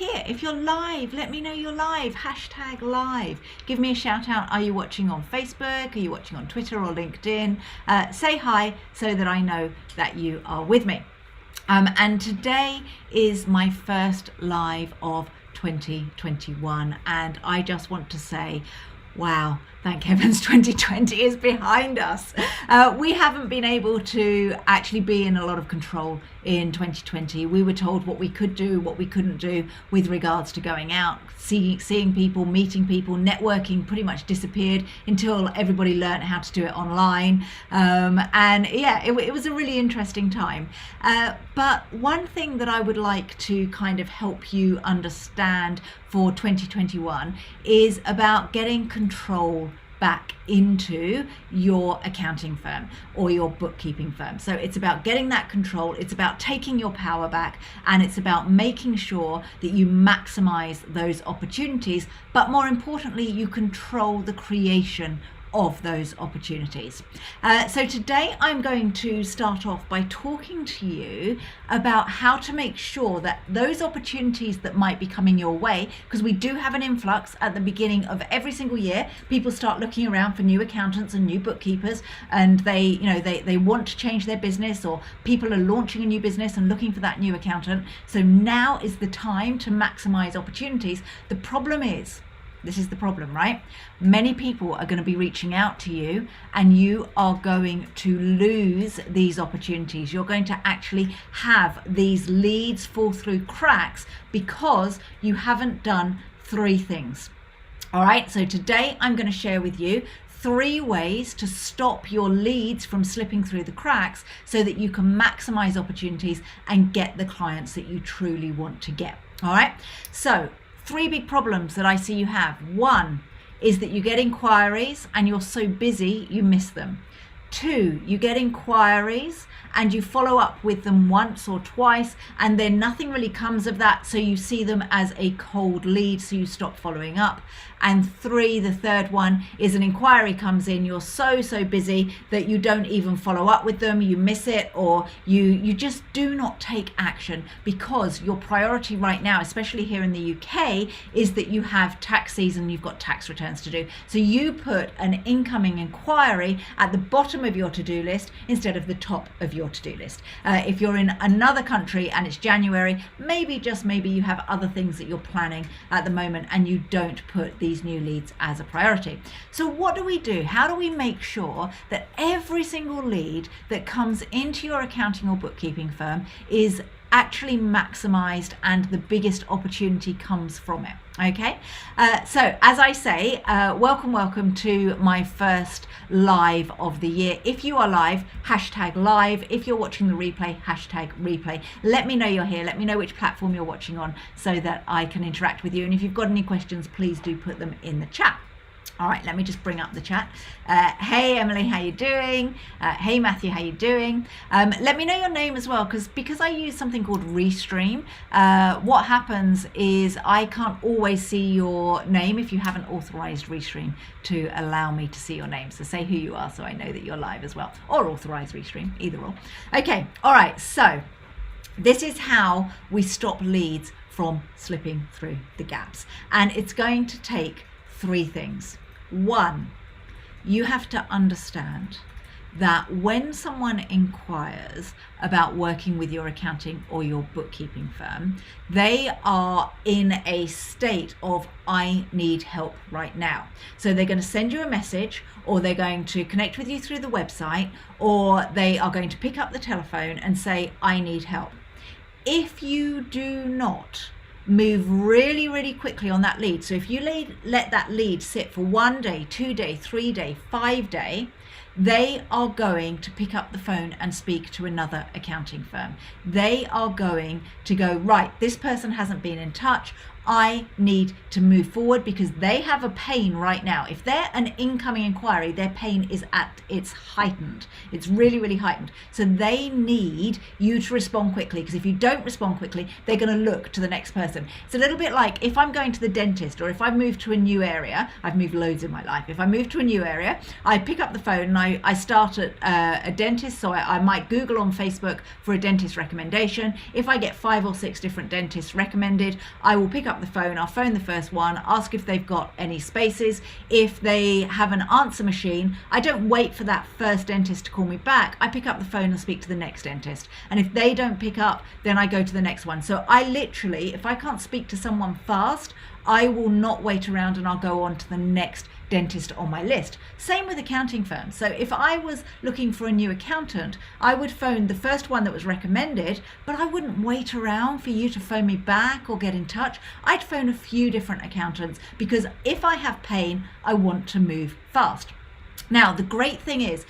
here. If you're live, let me know you're live. Hashtag live. Give me a shout out. Are you watching on Facebook? Are you watching on Twitter or LinkedIn? Say hi so that I know that you are with me. And today is my first live of 2021, and I just want to say, wow, thank heavens 2020 is behind us. We haven't been able to actually be in a lot of control in 2020. We were told what we could do, what we couldn't do with regards to going out, seeing people, meeting people. Networking pretty much disappeared until everybody learned how to do it online. And yeah, it was a really interesting time. But one thing that I would like to kind of help you understand for 2021 is about getting control back into your accounting firm or your bookkeeping firm. So it's about getting that control, it's about taking your power back, and it's about making sure that you maximize those opportunities, but more importantly, you control the creation of those opportunities. So today I'm going to start off by talking to you about how to make sure that those opportunities that might be coming your way, because we do have an influx at the beginning of every single year. People start looking around for new accountants and new bookkeepers, and they want to change their business, or people are launching a new business and looking for that new accountant. So now is the time to maximize opportunities. The problem is, this is the problem, right? Many people are going to be reaching out to you, and you are going to lose these opportunities. You're going to actually have these leads fall through cracks because you haven't done 3 things. All right, so today I'm going to share with you 3 ways to stop your leads from slipping through the cracks so that you can maximize opportunities and get the clients that you truly want to get. All right, so 3 big problems that I see you have. 1 is that you get inquiries and you're so busy you miss them. 2, you get inquiries and you follow up with them once or twice, and then nothing really comes of that, so you see them as a cold lead, so you stop following up. And 3, the third one, is an inquiry comes in, you're so busy that you don't even follow up with them, you miss it, or you just do not take action, because your priority right now, especially here in the UK, is that you have tax season, you've got tax returns to do. So you put an incoming inquiry at the bottom of your to-do list instead of the top of your to-do list. If you're in another country and it's January, maybe, just maybe, you have other things that you're planning at the moment and you don't put these new leads as a priority. So what do we do? How do we make sure that every single lead that comes into your accounting or bookkeeping firm is actually maximized and the biggest opportunity comes from it? Okay, so as I say, welcome to my first live of the year. If you are live, hashtag live. If you're watching the replay, hashtag replay. Let me know you're here. Let me know which platform you're watching on so that I can interact with you. And if you've got any questions, please do put them in the chat. All right, let me just bring up the chat. Hey Emily, how you doing? Hey Matthew, how you doing? Let me know your name as well, because I use something called Restream. What happens is I can't always see your name if you haven't authorized Restream to allow me to see your name. So say who you are so I know that you're live as well, or authorize Restream, either or. Okay, all right, so this is how we stop leads from slipping through the gaps. And it's going to take 3 things. 1, you have to understand that when someone inquires about working with your accounting or your bookkeeping firm, they are in a state of, I need help right now. So they're going to send you a message, or they're going to connect with you through the website, or they are going to pick up the telephone and say, I need help. If you do not move really quickly on that lead, so if you let that lead sit for 1 day, 2 day, 3 day, 5 day, they are going to pick up the phone and speak to another accounting firm. They are going to go, right, this person hasn't been in touch, I need to move forward, because they have a pain right now. If they're an incoming inquiry, their pain is at its heightened. It's really heightened. So they need you to respond quickly, because if you don't respond quickly, they're going to look to the next person. It's a little bit like if I'm going to the dentist, or if I move to a new area. I've moved loads in my life. If I move to a new area, I pick up the phone and I start at a dentist, so I might Google on Facebook for a dentist recommendation. If I get 5 or 6 different dentists recommended, I will pick up the phone, I'll phone the first one, ask if they've got any spaces. If they have an answer machine, I don't wait for that first dentist to call me back. I pick up the phone and speak to the next dentist. And if they don't pick up, then I go to the next one. So I literally, if I can't speak to someone fast, I will not wait around and I'll go on to the next dentist on my list. Same with accounting firms. So if I was looking for a new accountant, I would phone the first one that was recommended, but I wouldn't wait around for you to phone me back or get in touch. I'd phone a few different accountants, because if I have pain, I want to move fast. Now, the great thing is,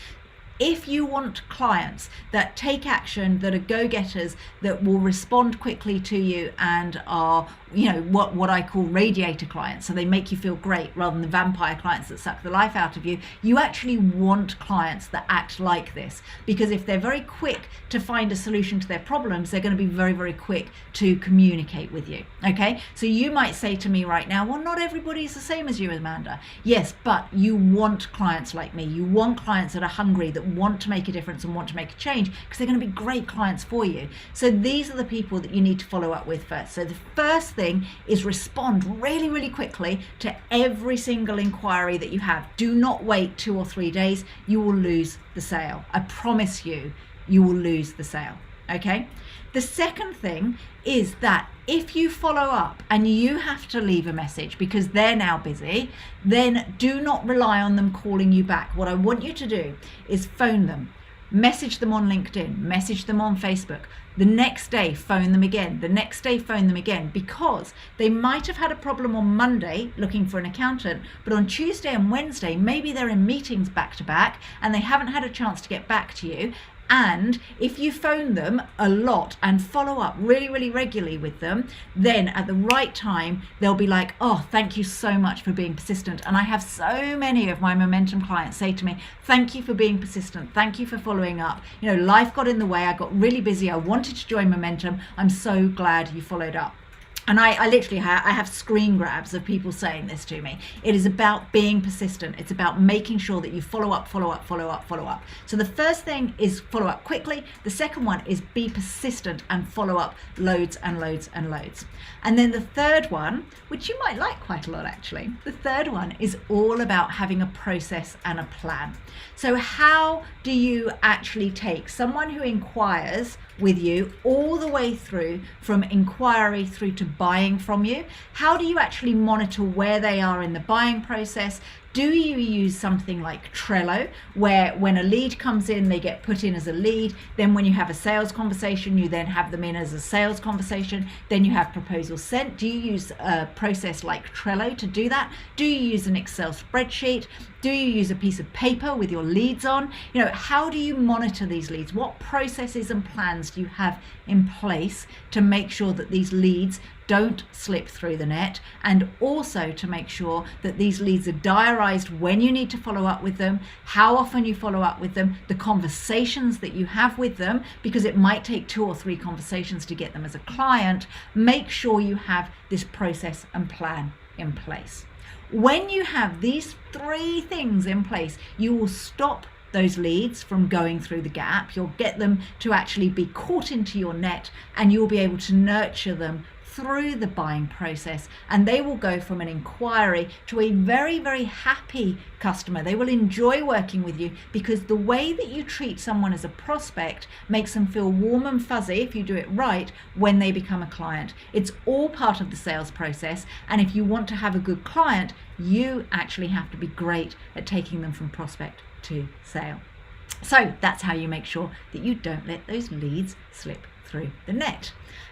if you want clients that take action, that are go-getters, that will respond quickly to you and are, you know, what I call radiator clients, so they make you feel great rather than the vampire clients that suck the life out of you, you actually want clients that act like this, because if they're very quick to find a solution to their problems, they're going to be very, very quick to communicate with you. Okay, so you might say to me right now, well, not everybody's the same as you, Amanda. Yes, but you want clients like me. You want clients that are hungry, that want to make a difference and want to make a change, because they're going to be great clients for you. So these are the people that you need to follow up with first. So the first thing is respond really, really quickly to every single inquiry that you have. Do not wait 2 or 3 days. You will lose the sale. I promise you, you will lose the sale. Okay. The second thing is that if you follow up and you have to leave a message because they're now busy, then do not rely on them calling you back. What I want you to do is phone them, message them on LinkedIn, message them on Facebook. The next day, phone them again. The next day, phone them again, because they might have had a problem on Monday looking for an accountant, but on Tuesday and Wednesday, maybe they're in meetings back to back and they haven't had a chance to get back to you. And if you phone them a lot and follow up really, really regularly with them, then at the right time, they'll be like, oh, thank you so much for being persistent. And I have so many of my momentum clients say to me, thank you for being persistent. Thank you for following up. You know, life got in the way. I got really busy. I wanted to join momentum. I'm so glad you followed up. And I literally have screen grabs of people saying this to me. It is about being persistent. It's about making sure that you follow up. So the first thing is follow up quickly. The second one is be persistent and follow up loads and loads and loads. And then the third one, which you might like quite a lot actually, the third one is all about having a process and a plan. So how do you actually take someone who inquires with you all the way through from inquiry through to buying from you? How do you actually monitor where they are in the buying process? Do you use something like Trello, where when a lead comes in, they get put in as a lead? Then when you have a sales conversation, you then have them in as a sales conversation. Then you have proposals sent. Do you use a process like Trello to do that? Do you use an Excel spreadsheet? Do you use a piece of paper with your leads on? You know, how do you monitor these leads? What processes and plans do you have in place to make sure that these leads don't slip through the net, and also to make sure that these leads are diarized when you need to follow up with them, how often you follow up with them, the conversations that you have with them, because it might take 2 or 3 conversations to get them as a client. Make sure you have this process and plan in place. When you have these 3 things in place, you will stop those leads from going through the gap. You'll get them to actually be caught into your net, and you'll be able to nurture them through the buying process, and they will go from an inquiry to a very, very happy customer. They will enjoy working with you, because the way that you treat someone as a prospect makes them feel warm and fuzzy, if you do it right, when they become a client. It's all part of the sales process, and if you want to have a good client, you actually have to be great at taking them from prospect to sale. So that's how you make sure that you don't let those leads slip through the net.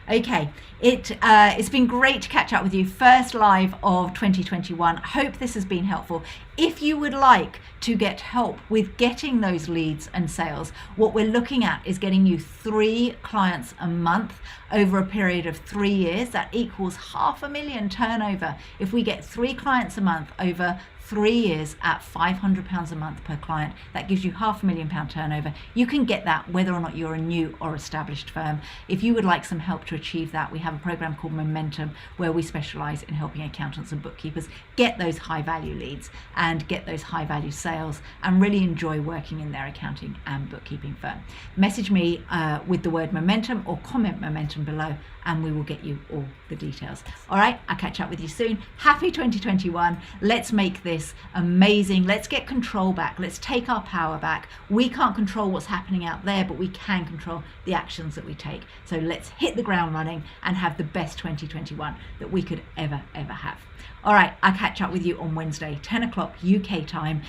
Okay, it's been great to catch up with you. First live of 2021. I hope this has been helpful. If you would like to get help with getting those leads and sales, what we're looking at is getting you 3 clients a month over a period of 3 years. That equals £500,000 turnover. If we get 3 clients a month over 3 years at £500 a month per client, that gives you £500,000 turnover. You can get that whether or not you're a new or established firm. If you would like some help to achieve that, we have a program called Momentum where we specialize in helping accountants and bookkeepers get those high value leads and get those high value sales and really enjoy working in their accounting and bookkeeping firm. Message me with the word momentum or comment momentum below and we will get you all the details. All right, I'll catch up with you soon. Happy 2021. Let's make this amazing. Let's get control back. Let's take our power back. We can't control what's happening out there, but we can control the actions that we take. So let's hit the ground running and have the best 2021 that we could ever have. All right, I'll catch up with you on Wednesday, 10 o'clock UK time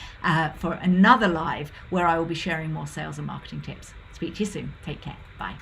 for another live where I will be sharing more sales and marketing tips. Speak to you soon. Take care. Bye.